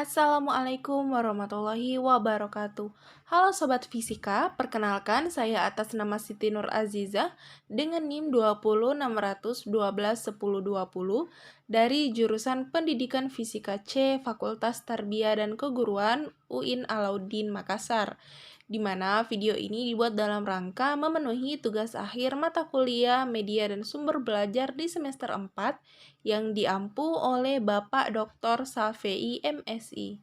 Assalamualaikum warahmatullahi wabarakatuh. Halo Sobat Fisika, perkenalkan saya atas nama Siti Nur Aziza dengan NIM 2016121020 dari jurusan Pendidikan Fisika C Fakultas Tarbiyah dan Keguruan UIN Alauddin Makassar, di mana video ini dibuat dalam rangka memenuhi tugas akhir mata kuliah Media dan Sumber Belajar di semester 4 yang diampu oleh Bapak Dr. Safei MSI.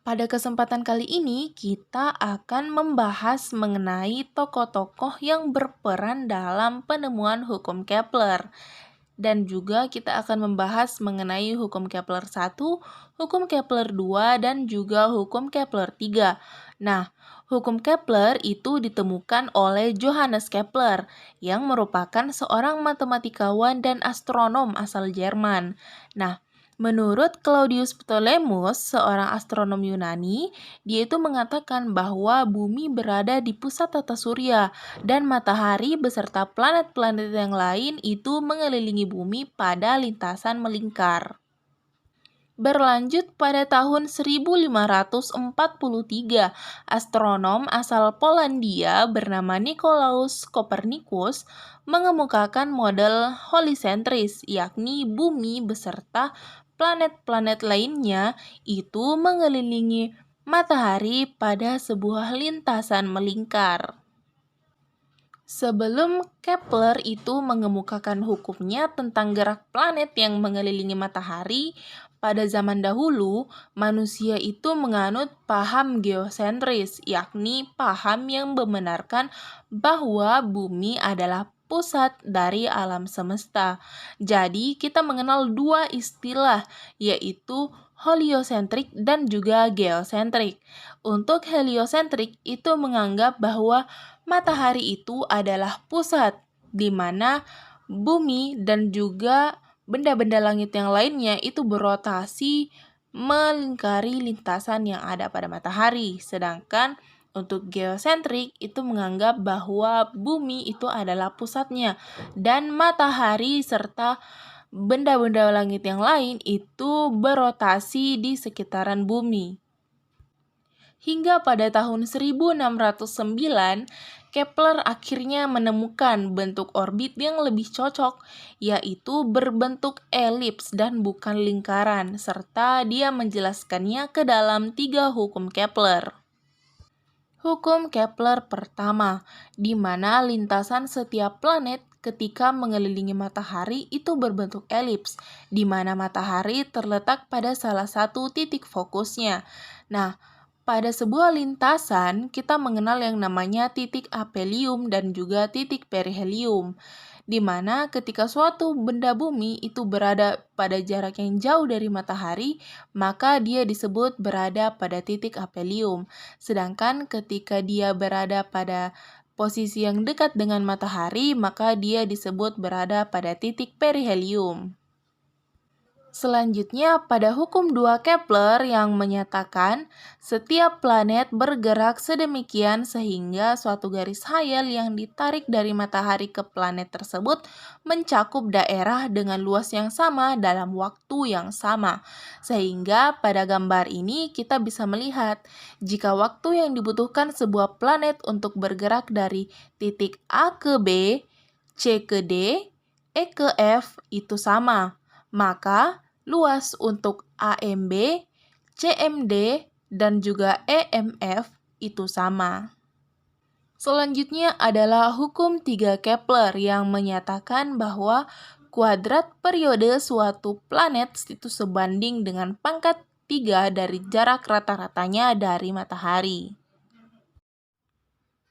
Pada kesempatan kali ini, kita akan membahas mengenai tokoh-tokoh yang berperan dalam penemuan hukum Kepler. Dan juga kita akan membahas mengenai hukum Kepler 1, hukum Kepler 2, dan juga hukum Kepler 3. Nah, hukum Kepler itu ditemukan oleh Johannes Kepler yang merupakan seorang matematikawan dan astronom asal Jerman. Nah, menurut Claudius Ptolemus, seorang astronom Yunani, dia itu mengatakan bahwa bumi berada di pusat tata surya dan matahari beserta planet-planet yang lain itu mengelilingi bumi pada lintasan melingkar. Berlanjut pada tahun 1543, astronom asal Polandia bernama Nicolaus Copernicus mengemukakan model heliocentris, yakni bumi beserta planet-planet lainnya itu mengelilingi matahari pada sebuah lintasan melingkar. Sebelum Kepler itu mengemukakan hukumnya tentang gerak planet yang mengelilingi matahari, pada zaman dahulu manusia itu menganut paham geosentris, yakni paham yang membenarkan bahwa bumi adalah pusat dari alam semesta. Jadi kita mengenal dua istilah, yaitu heliosentrik dan juga geosentrik. Untuk heliosentrik itu menganggap bahwa matahari itu adalah pusat, di mana bumi dan juga benda-benda langit yang lainnya itu berotasi melingkari lintasan yang ada pada matahari. Sedangkan untuk geosentrik itu menganggap bahwa bumi itu adalah pusatnya dan matahari serta benda-benda langit yang lain itu berotasi di sekitaran bumi. Hingga pada tahun 1609, Kepler akhirnya menemukan bentuk orbit yang lebih cocok, yaitu berbentuk elips dan bukan lingkaran, serta dia menjelaskannya ke dalam 3 hukum Kepler. Hukum Kepler pertama, di mana lintasan setiap planet ketika mengelilingi matahari itu berbentuk elips, di mana matahari terletak pada salah satu titik fokusnya. Nah, pada sebuah lintasan, kita mengenal yang namanya titik aphelium dan juga titik perihelium, di mana ketika suatu benda bumi itu berada pada jarak yang jauh dari matahari, maka dia disebut berada pada titik aphelium. Sedangkan ketika dia berada pada posisi yang dekat dengan matahari, maka dia disebut berada pada titik perihelium. Selanjutnya, pada hukum 2 Kepler yang menyatakan setiap planet bergerak sedemikian sehingga suatu garis hayal yang ditarik dari matahari ke planet tersebut mencakup daerah dengan luas yang sama dalam waktu yang sama. Sehingga pada gambar ini kita bisa melihat jika waktu yang dibutuhkan sebuah planet untuk bergerak dari titik A ke B, C ke D, E ke F itu sama, maka luas untuk AMB, CMD, dan juga EMF itu sama. Selanjutnya adalah hukum 3 Kepler yang menyatakan bahwa kuadrat periode suatu planet itu sebanding dengan pangkat 3 dari jarak rata-ratanya dari matahari.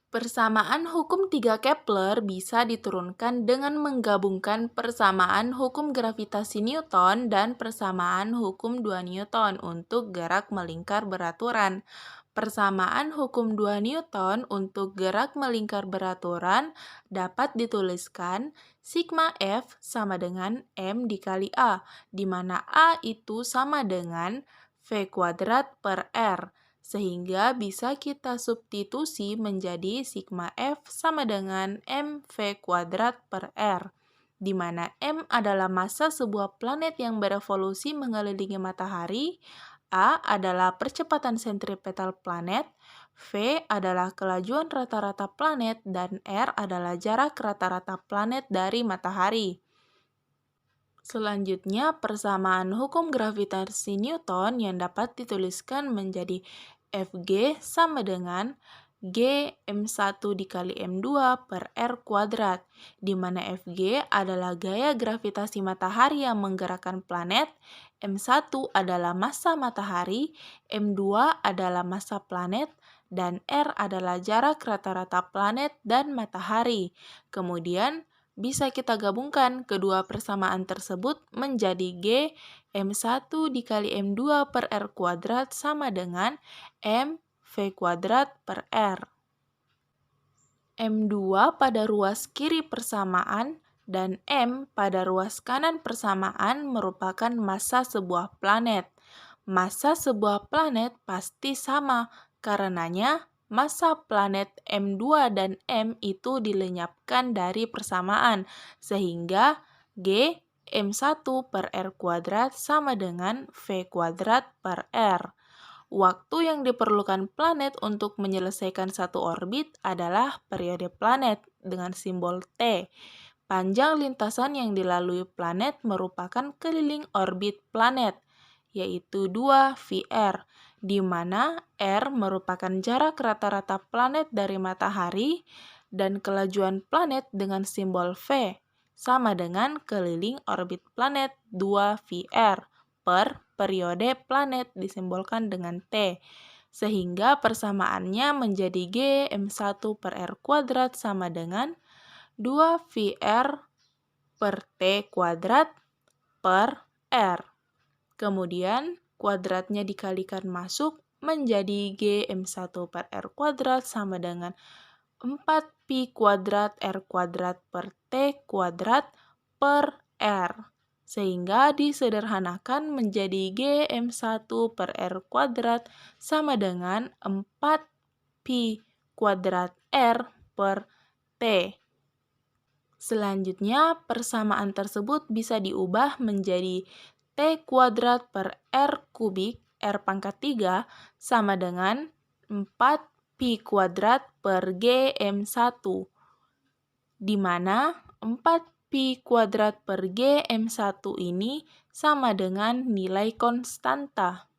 Persamaan hukum 3 Kepler bisa diturunkan dengan menggabungkan persamaan hukum gravitasi Newton dan persamaan hukum 2 Newton untuk gerak melingkar beraturan. Persamaan hukum 2 Newton untuk gerak melingkar beraturan dapat dituliskan sigma F sama dengan M dikali A, di mana A itu sama dengan V kuadrat per R. Sehingga bisa kita substitusi menjadi sigma F sama dengan mv kuadrat per R. di mana M adalah massa sebuah planet yang berevolusi mengelilingi matahari, A adalah percepatan sentripetal planet, V adalah kelajuan rata-rata planet, dan R adalah jarak rata-rata planet dari matahari. Selanjutnya, persamaan hukum gravitasi Newton yang dapat dituliskan menjadi Fg sama dengan G M1 dikali M2 per R kuadrat, di mana Fg adalah gaya gravitasi matahari yang menggerakkan planet, M1 adalah massa matahari, M2 adalah massa planet, dan R adalah jarak rata-rata planet dan matahari. Kemudian, bisa kita gabungkan kedua persamaan tersebut menjadi G M1 dikali M2 per R kuadrat sama dengan M V kuadrat per R. M2 pada ruas kiri persamaan dan M pada ruas kanan persamaan merupakan massa sebuah planet. Massa sebuah planet pasti sama, karenanya massa planet M2 dan M itu dilenyapkan dari persamaan, sehingga G M1 per R kuadrat sama dengan V kuadrat per R. Waktu yang diperlukan planet untuk menyelesaikan satu orbit adalah periode planet dengan simbol T. Panjang lintasan yang dilalui planet merupakan keliling orbit planet, yaitu 2 VR, di mana R merupakan jarak rata-rata planet dari matahari dan kelajuan planet dengan simbol V sama dengan keliling orbit planet 2 VR per periode planet disimbolkan dengan T, sehingga persamaannya menjadi G M1 per R kuadrat sama dengan 2 VR per T kuadrat per R. Kemudian kuadratnya dikalikan masuk menjadi G M1 per R kuadrat sama dengan 4 pi kuadrat R kuadrat per T kuadrat per R. Sehingga disederhanakan menjadi G M1 per R kuadrat sama dengan 4 pi kuadrat R per T. Selanjutnya, persamaan tersebut bisa diubah menjadi T kuadrat per R kubik R pangkat 3 sama dengan 4 pi kuadrat per G M1, di mana 4 pi kuadrat per G M1 ini sama dengan nilai konstanta.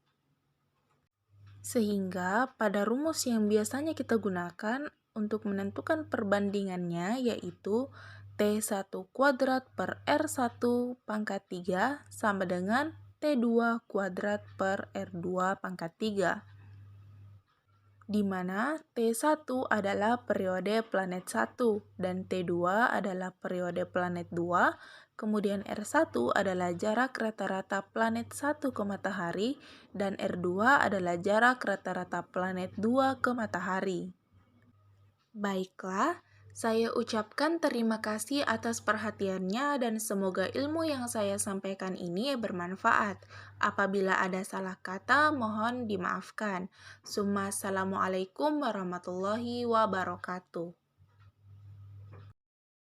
Sehingga pada rumus yang biasanya kita gunakan untuk menentukan perbandingannya yaitu T1 kuadrat per R1 pangkat 3 sama dengan T2 kuadrat per R2 pangkat 3. Di mana T1 adalah periode planet 1 dan T2 adalah periode planet 2, kemudian R1 adalah jarak rata-rata planet 1 ke matahari dan R2 adalah jarak rata-rata planet 2 ke matahari. Baiklah, saya ucapkan terima kasih atas perhatiannya dan semoga ilmu yang saya sampaikan ini bermanfaat. Apabila ada salah kata, mohon dimaafkan. Assalamualaikum warahmatullahi wabarakatuh.